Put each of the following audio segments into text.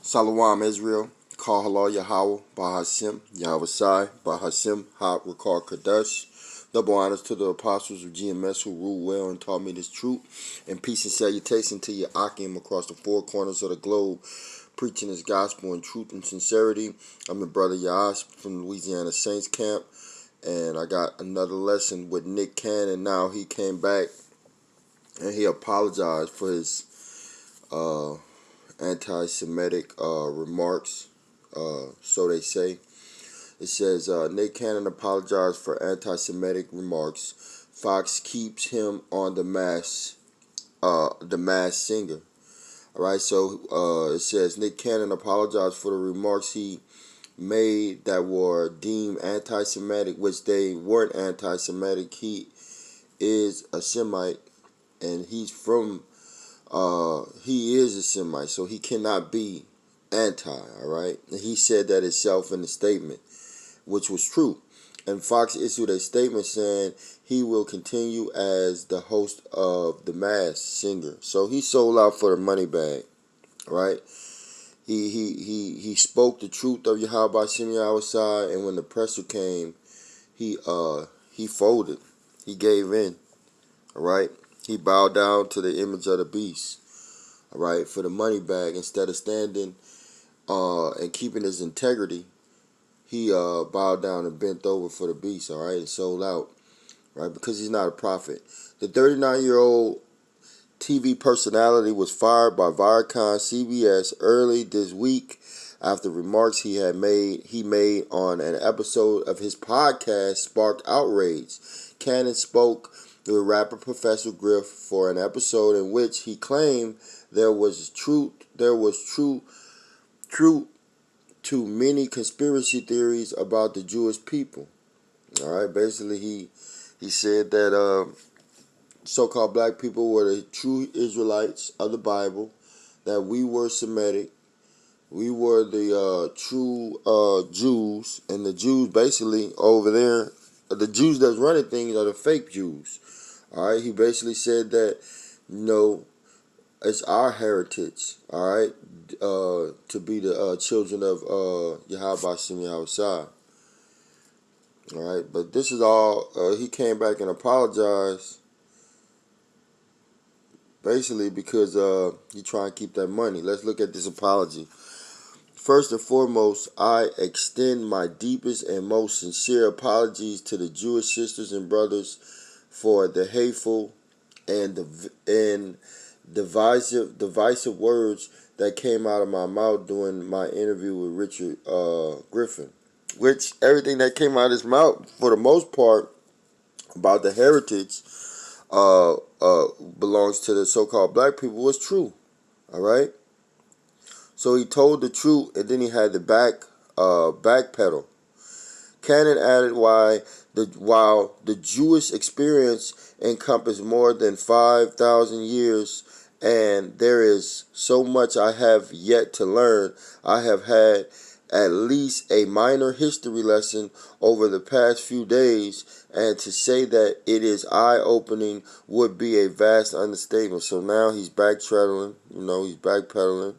Salawam Israel, Call Halal Yahweh, Bahashem, Yahweh Sai, Bahashem, Ha Rakar Kadesh. Double honors to the apostles of GMS who ruled well and taught me this truth. And peace and salutation to your Akim across the four corners of the globe, preaching his gospel in truth and sincerity. I'm your brother Yash from Louisiana Saints Camp. And I got another lesson with Nick Cannon. Now he came back and he apologized for his anti-Semitic remarks, so they say. It says, Nick Cannon apologized for anti-Semitic remarks. Fox keeps him on the Masked Singer. All right, so it says Nick Cannon apologized for the remarks he made that were deemed anti-Semitic, which they weren't anti-Semitic. He is a Semite, and he is a Semite, so he cannot be anti, all right? And he said that himself in the statement, which was true. And Fox issued a statement saying he will continue as the host of The Masked Singer. So he sold out for the money bag, right? He spoke the truth of Yahweh Shem outside, and when the pressure came, he folded. He gave in, all right? He bowed down to the image of the beast, all right, for the money bag. Instead of standing and keeping his integrity, he bowed down and bent over for the beast, all right, and sold out, right, because he's not a prophet. The 39-year-old TV personality was fired by Viacom CBS early this week after remarks he made on an episode of his podcast sparked outrage. Cannon spoke with rapper Professor Griff for an episode in which he claimed there was truth to many conspiracy theories about the Jewish people. All right, basically he said that so-called black people were the true Israelites of the Bible, that we were Semitic, we were the true Jews, and the Jews basically over there, the Jews that's running things are the fake Jews. All right, he basically said that, it's our heritage, all right, to be the children of Yahweh Shem Yahushua. All right, but this is all, he came back and apologized basically because he trying to keep that money. Let's look at this apology. First and foremost, I extend my deepest and most sincere apologies to the Jewish sisters and brothers for the hateful and divisive words that came out of my mouth during my interview with Richard Griffin. Which everything that came out of his mouth, for the most part, about the heritage belongs to the so-called black people was true. All right. So he told the truth, and then he had the backpedal. Cannon added while the Jewish experience encompassed more than 5,000 years, and there is so much I have yet to learn, I have had at least a minor history lesson over the past few days, and to say that it is eye-opening would be a vast understatement. So now he's backpedaling, he's backpedaling.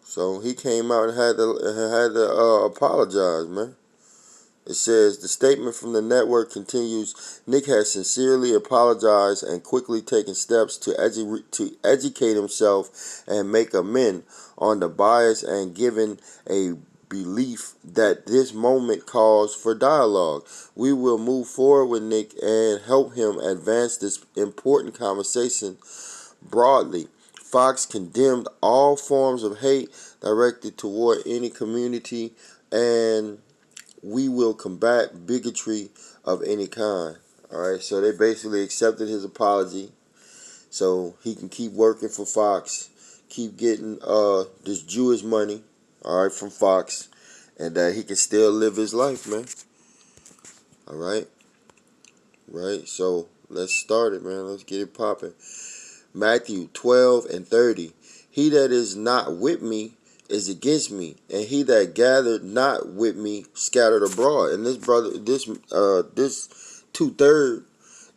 So he came out and had to apologize, man. It says, the statement from the network continues, Nick has sincerely apologized and quickly taken steps to educate himself and make amends on the bias and given a belief that this moment calls for dialogue. We will move forward with Nick and help him advance this important conversation broadly. Fox condemned all forms of hate directed toward any community, and we will combat bigotry of any kind. All right, so they basically accepted his apology, so he can keep working for Fox, keep getting this Jewish money, all right, from Fox, and that he can still live his life, man. All right, right. So let's start it, man. Let's get it popping. Matthew 12:30. He that is not with me is against me, and he that gathered not with me scattered abroad. And this 2/3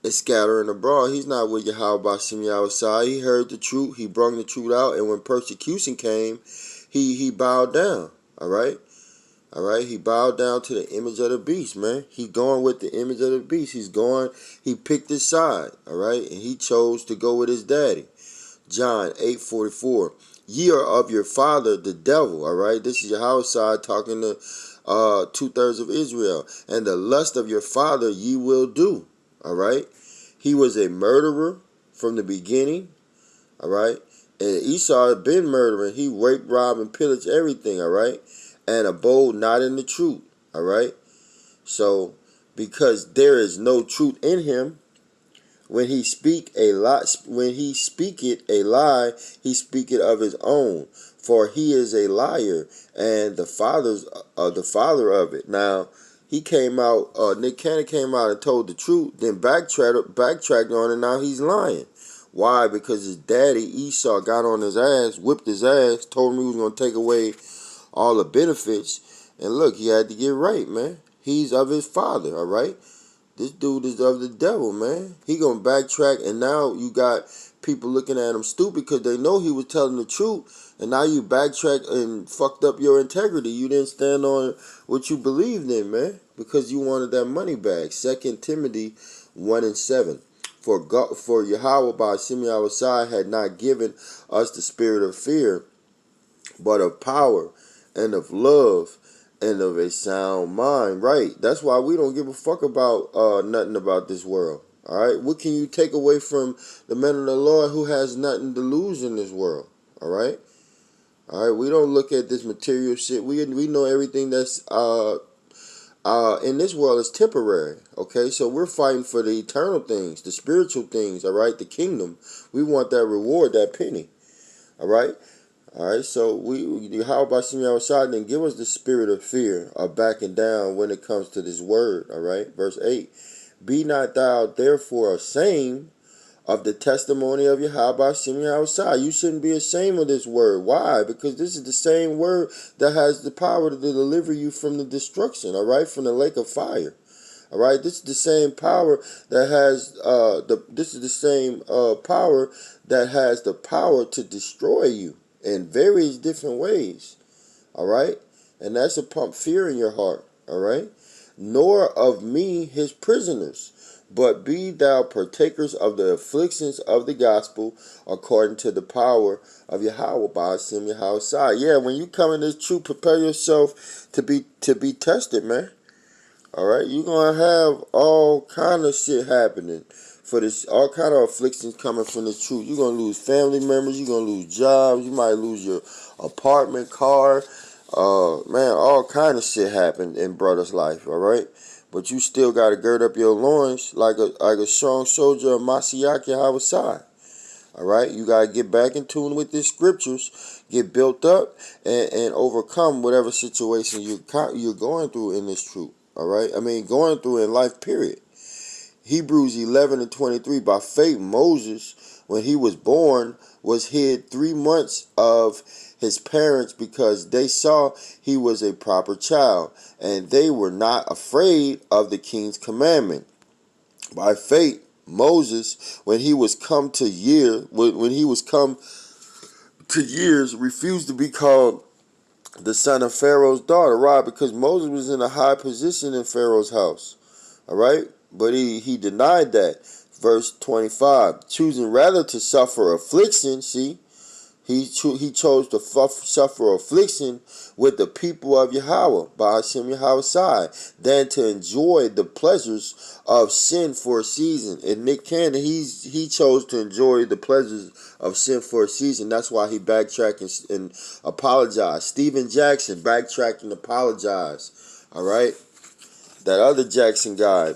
and scattering abroad. He's not with Yahweh Bashim Yahushai. He heard the truth. He brought the truth out. And when persecution came, he bowed down. All right. All right. He bowed down to the image of the beast, man. He going with the image of the beast. He picked his side. All right. And he chose to go with his daddy. John 8:44. Ye are of your father, the devil. All right. This is Yahushai talking to 2/3 of Israel. And the lust of your father ye will do. All right. He was a murderer from the beginning. All right. And Esau had been murdering. He raped, robbed, and pillaged everything. All right. And abode not in the truth. All right. So, because there is no truth in him, when he speaketh a lie, he speaketh of his own, for he is a liar and the father of it. Now, he came out. Nick Cannon came out and told the truth, then backtracked on it. Now he's lying. Why? Because his daddy Esau got on his ass, whipped his ass, told him he was gonna take away all the benefits, and look, he had to get right, man. He's of his father. All right. This dude is of the devil, man. He gonna backtrack, and now you got people looking at him stupid because they know he was telling the truth, and now you backtrack and fucked up your integrity. You didn't stand on what you believed in, man, because you wanted that money back. 2 Timothy 1:7. For Yahweh by Shimei Awasai had not given us the spirit of fear, but of power and of love and of a sound mind. Right. That's why we don't give a fuck about nothing about this world. All right. What can you take away from the man of the Lord who has nothing to lose in this world? All right. All right. We don't look at this material shit. We know everything that's in this world is temporary. Okay. So we're fighting for the eternal things, the spiritual things. All right. The kingdom. We want that reward, that penny. All right. All right, so how about Shimei Awasai then give us the spirit of fear, of backing down when it comes to this word. All right, verse 8. Be not thou therefore ashamed of the testimony of Yahweh Shimei Awasai. You shouldn't be ashamed of this word. Why? Because this is the same word that has the power to deliver you from the destruction. All right, from the lake of fire. All right, this is the same power that has power that has the power to destroy you in various different ways. All right, and that's to pump fear in your heart. All right, nor of me his prisoners, but be thou partakers of the afflictions of the gospel according to the power of Yahweh by Hashem Yahweh. Yeah, when you come in this truth, prepare yourself to be tested, man. All right, you're gonna have all kind of shit happening for this, all kind of afflictions coming from this truth. You're gonna lose family members, you're gonna lose jobs, you might lose your apartment, car, man, all kind of shit happened in brother's life. All right, but you still gotta gird up your loins like a strong soldier of Mashiach Yahweh. All right, you gotta get back in tune with the scriptures, get built up, and overcome whatever situation you're going through in this truth. All right, going through in life, period. Hebrews 11:23. By faith, Moses, when he was born, was hid 3 months of his parents because they saw he was a proper child, and they were not afraid of the king's commandment. By faith, Moses, when he was come to years, refused to be called the son of Pharaoh's daughter. Right? Because Moses was in a high position in Pharaoh's house. All right? But he denied that. Verse 25. Choosing rather to suffer affliction, see? He chose to suffer affliction with the people of Yahweh, by Hashem Yahweh, than to enjoy the pleasures of sin for a season. And Nick Cannon, he chose to enjoy the pleasures of sin for a season. That's why he backtracked and apologized. Stephen Jackson backtracked and apologized. All right, that other Jackson guy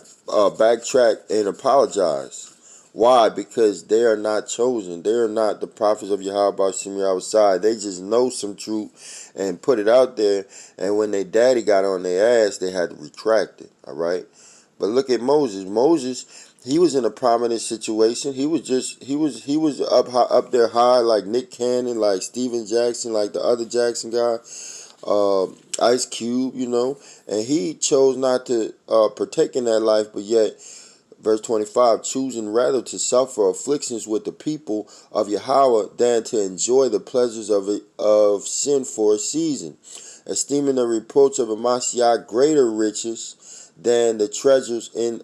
backtracked and apologized. Why? Because they are not chosen. They are not the prophets of Yahweh Shem Yahweh. They just know some truth and put it out there. And when their daddy got on their ass, they had to retract it. All right. But look at Moses. Moses, he was in a prominent situation. He was up there high, like Nick Cannon, like Stephen Jackson, like the other Jackson guy, Ice Cube, and he chose not to partake in that life, but yet Verse 25, choosing rather to suffer afflictions with the people of Yahweh than to enjoy the pleasures of sin for a season, esteeming the reproach of Amasiah greater riches than the treasures in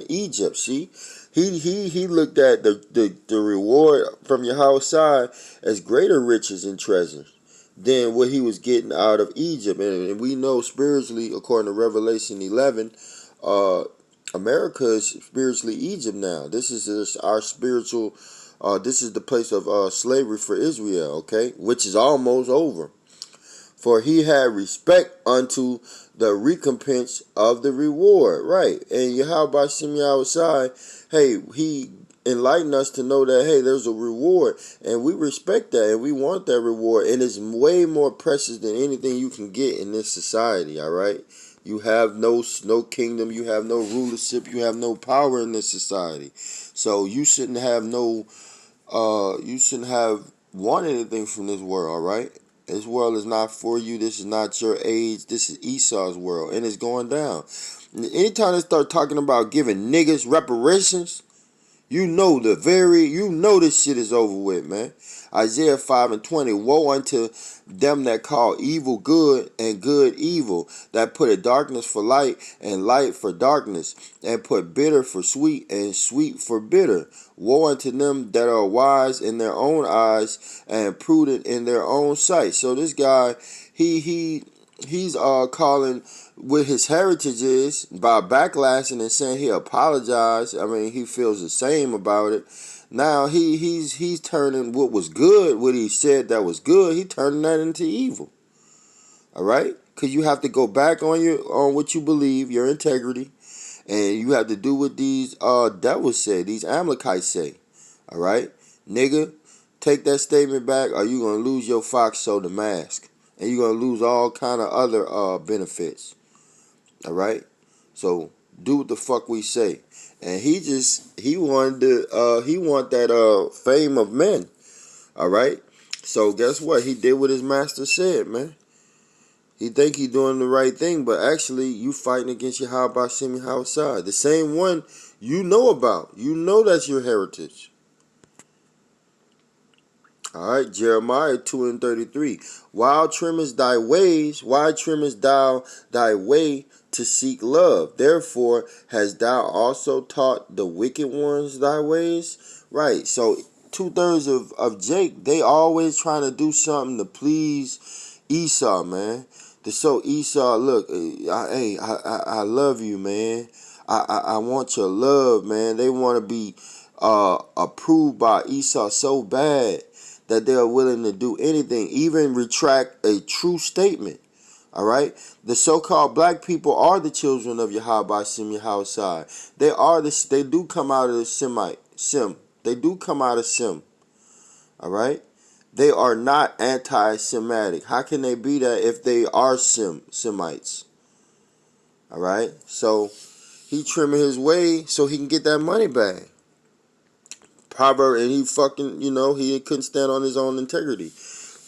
Egypt. See, he looked at the reward from Yahweh's side as greater riches and treasures than what he was getting out of Egypt. And we know spiritually, according to Revelation 11, America is spiritually Egypt now. This is our spiritual, this is the place of slavery for Israel, okay, which is almost over. For he had respect unto the recompense of the reward, right? And Yahweh Shem Yahweh, hey, he enlightened us to know that, hey, there's a reward, and we respect that, and we want that reward, and it's way more precious than anything you can get in this society, all right? You have no kingdom, you have no rulership, you have no power in this society. So you shouldn't have you shouldn't have want anything from this world, all right? This world is not for you. This is not your age. This is Esau's world, and it's going down. Anytime they start talking about giving niggas reparations, you know this shit is over with, man. Isaiah 5:20, woe unto them that call evil good and good evil, that put a darkness for light and light for darkness, and put bitter for sweet and sweet for bitter. Woe unto them that are wise in their own eyes and prudent in their own sight. So this guy, he's calling what his heritage is by backlashing and saying he apologized. I mean, he feels the same about it. Now he's turning what was good, what he said that was good, he turning that into evil. All right, because you have to go back on what you believe, your integrity, and you have to do what these devils say, these Amalekites say. All right, nigga, take that statement back, or you gonna lose your fox soul the mask, and you're gonna lose all kind of other benefits. All right, so do what the fuck we say. And he wanted that fame of men. All right, so guess what? He did what his master said, man. He think he doing the right thing, but actually you fighting against your Yahweh Shem Yahweh, the same one you know about. You know that's your heritage. All right, Jeremiah 2:33. Why trimmest thou thy way to seek love? Therefore hast thou also taught the wicked ones thy ways. Right. So 2/3 of Jake, they always trying to do something to please Esau, man. To show Esau, look, I love you, man. I want your love, man. They want to be approved by Esau so bad that they are willing to do anything, even retract a true statement. All right, the so-called black people are the children of Yahweh Shem Yahweh. They do come out of Sem. They do come out of Sem. All right, they are not anti-Semitic. How can they be that if they are Semites? All right, so he trimming his way so he can get that money back. Proverb, and he fucking, he couldn't stand on his own integrity.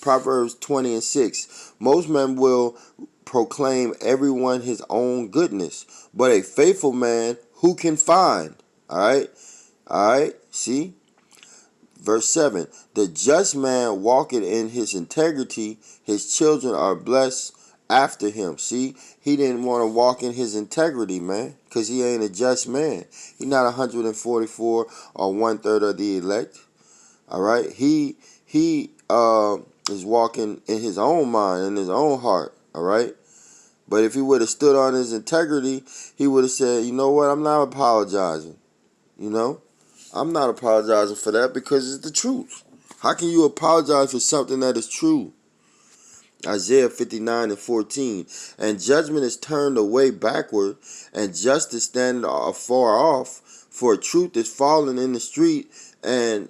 Proverbs 20:6. Most men will proclaim everyone his own goodness, but a faithful man who can find? All right. See, verse 7. The just man walketh in his integrity; his children are blessed after him. See, he didn't want to walk in his integrity, man, because he ain't a just man. He's not 144 or 1/3 of the elect. All right, he is walking in his own mind, in his own heart. All right, but if he would have stood on his integrity, he would have said, you know what, I'm not apologizing. I'm not apologizing for that because it's the truth. How can you apologize for something that is true? Isaiah 59:14. And judgment is turned away backward, and justice standing afar off. For truth is fallen in the street, and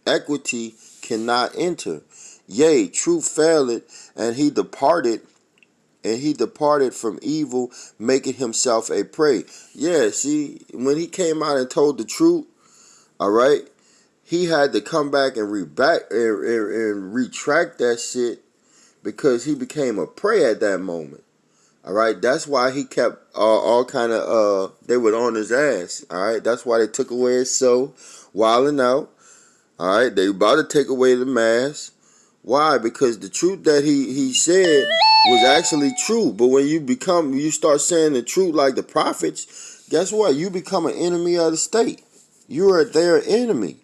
equity cannot enter. Yea, truth faileth, and he departed from evil, making himself a prey. Yeah, see, when he came out and told the truth, all right, he had to come back and retract that shit because he became a prey at that moment. All right, that's why he kept all kind of they were on his ass. All right, that's why they took away his soul, wilding out. All right, they about to take away the mask. Why? Because the truth that he said was actually true. But when you start saying the truth like the prophets, guess what? You become an enemy of the state. You are their enemy.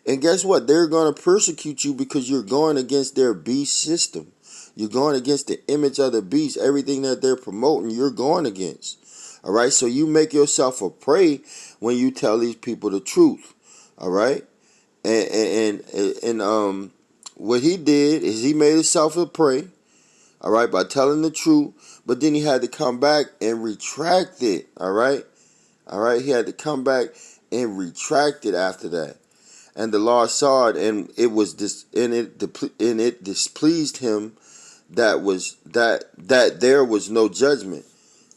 And guess what? They're going to persecute you because you're going against their beast system. You're going against the image of the beast. Everything that they're promoting, you're going against. All right? So you make yourself a prey when you tell these people the truth. All right? And what he did is he made himself a prey, all right, by telling the truth. But then he had to come back and retract it, all right. He had to come back and retract it after that. And the Lord saw it, and it displeased him that there was no judgment.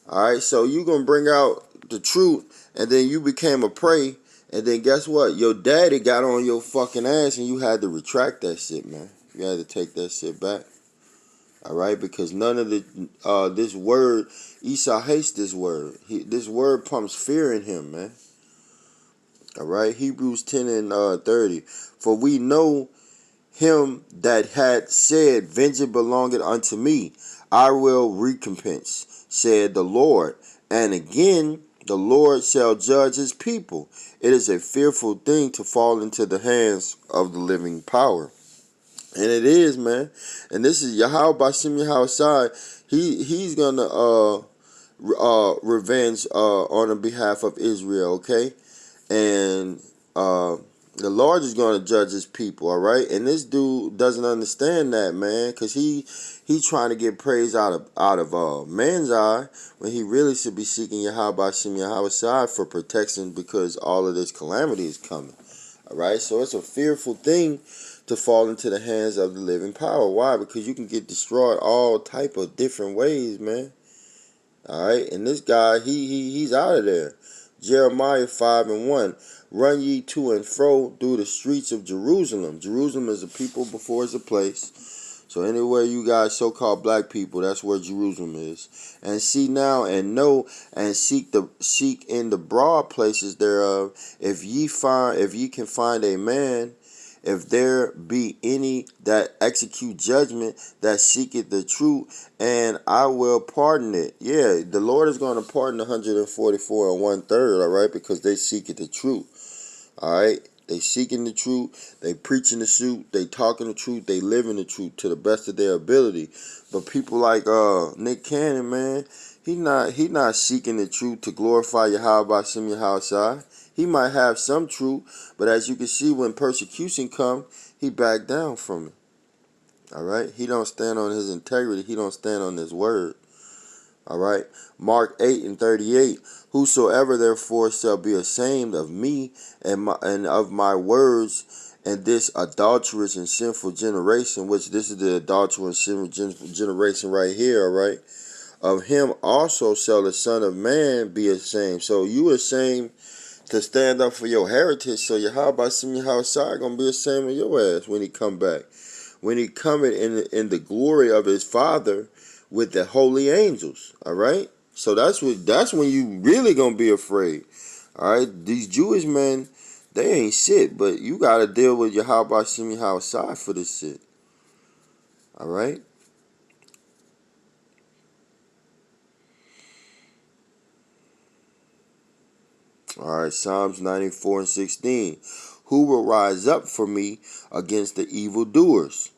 All right, so you gonna bring out the truth, and then you became a prey, and then guess what? Your daddy got on your fucking ass, and you had to retract that shit, man. You had to take that shit back. All right, because none of this word, Esau hates this word. This word pumps fear in him, man. All right, Hebrews 10 and 30. For we know him that had said, vengeance belongeth unto me, I will recompense, said the Lord. And again, the Lord shall judge his people. It is a fearful thing to fall into the hands of the living power. And it is, man. And this is Yahweh Bashim Yahweh. He's gonna revenge on the behalf of Israel, okay? And the Lord is going to judge his people, all right? And this dude doesn't understand that, man, because he trying to get praise out of man's eye when he really should be seeking Yahweh Bashim Yahweh for protection, because all of this calamity is coming, all right? So it's a fearful thing to fall into the hands of the living power. Why? Because you can get destroyed all type of different ways, man. All right, and this guy, he's out of there. Jeremiah 5 and 1. Run ye to and fro through the streets of Jerusalem. Jerusalem is a people before it's a place. So anywhere you got so-called black people, that's where Jerusalem is. And see now and know and seek in the broad places thereof, if ye can find a man, if there be any that execute judgment, that seeketh the truth, and I will pardon it. Yeah, the Lord is going to pardon 144 and 1/3, all right, because they seeketh the truth, all right. They seeking the truth, they preaching the truth, they talking the truth, they living the truth to the best of their ability. But people like Nick Cannon, man, he not seeking the truth to glorify Yahweh Bashim Yahweh. He might have some truth, but as you can see, when persecution come, he back down from it. All right, he don't stand on his integrity. He don't stand on his word. All right, Mark 8 and 38. Whosoever therefore shall be ashamed of me and of my words in this adulterous and sinful generation, which this is the adulterous and sinful generation right here. All right, of him also shall the Son of Man be ashamed. So you ashamed to stand up for your heritage, so Yahweh Yahweh gonna be ashamed of your ass when he come back, when he coming in the glory of his Father with the holy angels. All right, so that's when you really gonna be afraid. All right, these Jewish men, they ain't shit, but you gotta deal with Yahweh Yahweh for this shit. All right. All right, Psalms 94 and 16. Who will rise up for me against the evildoers?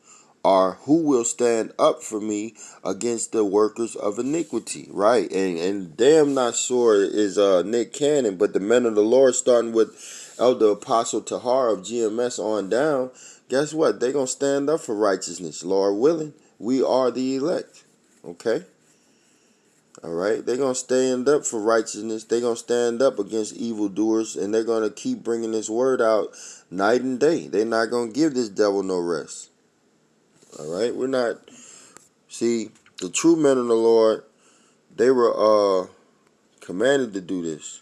Or who will stand up for me against the workers of iniquity? Right, and damn not sure is Nick Cannon, but the men of the Lord, starting with Elder Apostle Tahar of GMS on down, guess what? They going to stand up for righteousness, Lord willing. We are the elect, okay? All right, they're going to stand up for righteousness. They're going to stand up against evildoers, and they're going to keep bringing this word out night and day. They're not going to give this devil no rest. All right, we're not. See, the true men of the Lord, they were commanded to do this.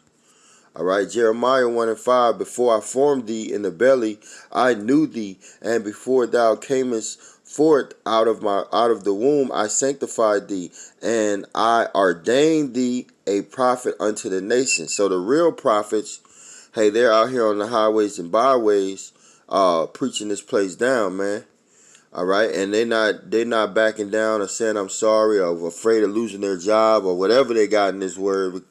All right, Jeremiah 1 and 5. Before I formed thee in the belly, I knew thee, and before thou camest forth out of the womb I sanctified thee, and I ordained thee a prophet unto the nations. So the real prophets, hey, they're out here on the highways and byways, preaching this place down, man. All right, and they not backing down or saying I'm sorry or afraid of losing their job or whatever they got in this world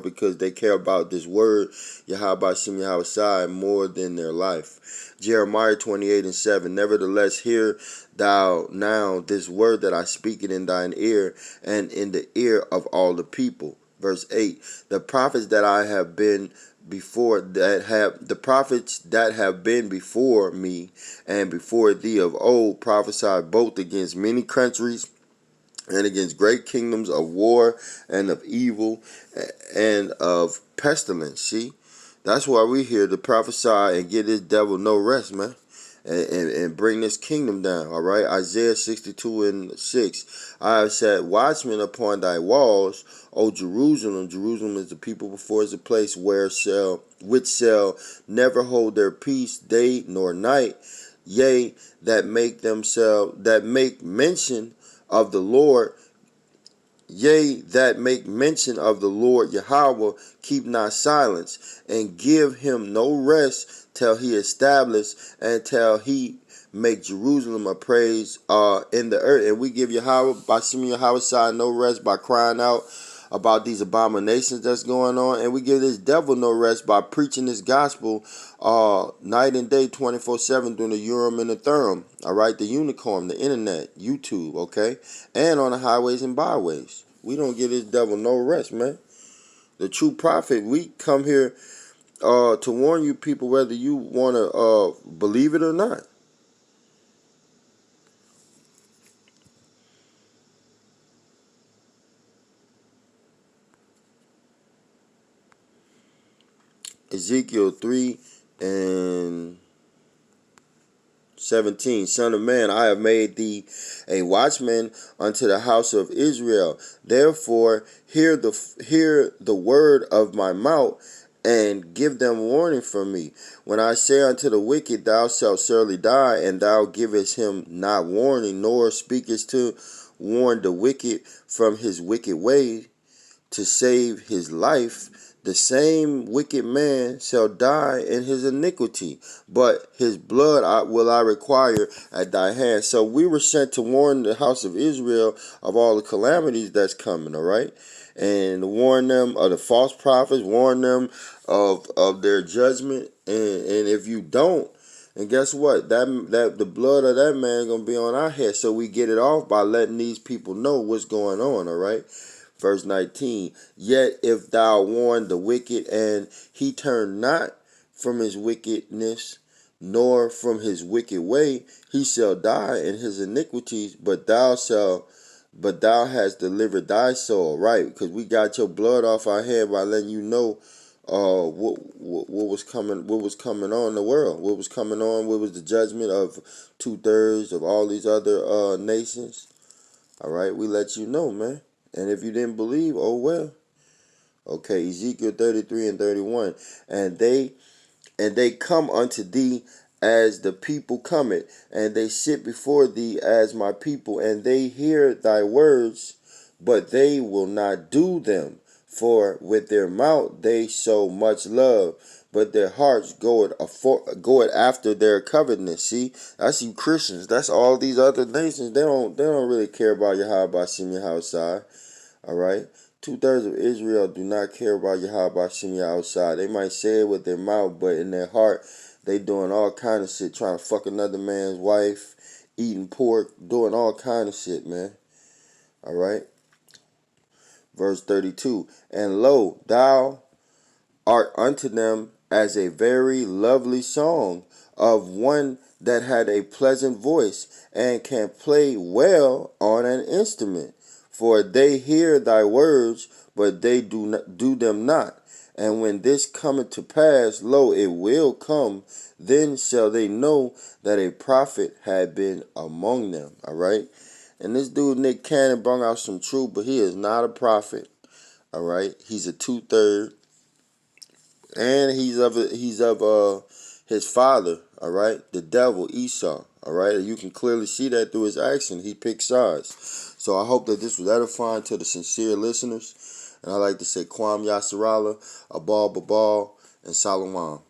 because they care about this word Yahweh Shem Yahweh more than their life. Jeremiah 28:7. Nevertheless, hear thou now this word that I speak it in thine ear and in the ear of all the people. Verse 8. The prophets that I have been before that have the prophets that have been before me and before thee of old prophesied both against many countries and against great kingdoms of war and of evil and of pestilence. See, that's why we here to prophesy and give this devil no rest, man. And bring this kingdom down. All right, Isaiah 62:6. I have set watchmen upon thy walls, O Jerusalem. Jerusalem is the people before, is a place which shall never hold their peace day nor night. Yea, that make mention of the Lord. Yea, that make mention of the Lord Yahweh, keep not silence, and give him no rest till he establish and till he make Jerusalem a praise in the earth. And we give Yahweh, by Shem Yahweh side, no rest by crying out about these abominations that's going on. And we give this devil no rest by preaching this gospel night and day, 24/7 during the Urim and the Thummim. All right, the unicorn, the internet, YouTube, okay, and on the highways and byways. We don't give this devil no rest, man. The true prophet, we come here to warn you people whether you want to believe it or not. Ezekiel 3:17. Son of man, I have made thee a watchman unto the house of Israel. Therefore hear the word of my mouth, and give them warning from me. When I say unto the wicked, thou shalt surely die, and thou givest him not warning, nor speakest to warn the wicked from his wicked way, to save his life, the same wicked man shall die in his iniquity, but his blood will I require at thy hand. So we were sent to warn the house of Israel of all the calamities that's coming, all right? And warn them of the false prophets, warn them of their judgment. And if you don't, and guess what? That the blood of that man gonna be on our head. So we get it off by letting these people know what's going on, all right? Verse 19, yet if thou warn the wicked, and he turn not from his wickedness, nor from his wicked way, he shall die in his iniquities, but thou hast delivered thy soul, right? Because we got your blood off our head by letting you know what was coming on in the world, what was coming on, what was the judgment of 2/3 of all these other nations. All right, we let you know, man. And if you didn't believe, oh well. Okay, Ezekiel 33:31. And they come unto thee as the people cometh, and they sit before thee as my people, and they hear thy words, but they will not do them. For with their mouth they show much love, but their hearts go it after their covetousness. See, that's you Christians. That's all these other nations. They don't really care about Yahweh Shem Yahweh. All right, 2/3 of Israel do not care about Yahweh Shem Yahweh. They might say it with their mouth, but in their heart, they doing all kind of shit, trying to fuck another man's wife, eating pork, doing all kind of shit, man. All right. Verse 32. And lo, thou art unto them as a very lovely song of one that had a pleasant voice and can play well on an instrument. For they hear thy words, but they do them not. And when this cometh to pass, lo, it will come, then shall they know that a prophet had been among them. All right. And this dude Nick Cannon brought out some truth, but he is not a prophet. All right. He's a 2/3, and he's of his father. All right, the devil Esau. All right, and you can clearly see that through his action. He picked sides. So I hope that this was edifying to the sincere listeners. And I like to say Kwam Yasserala, Abal Babal, and Salawam.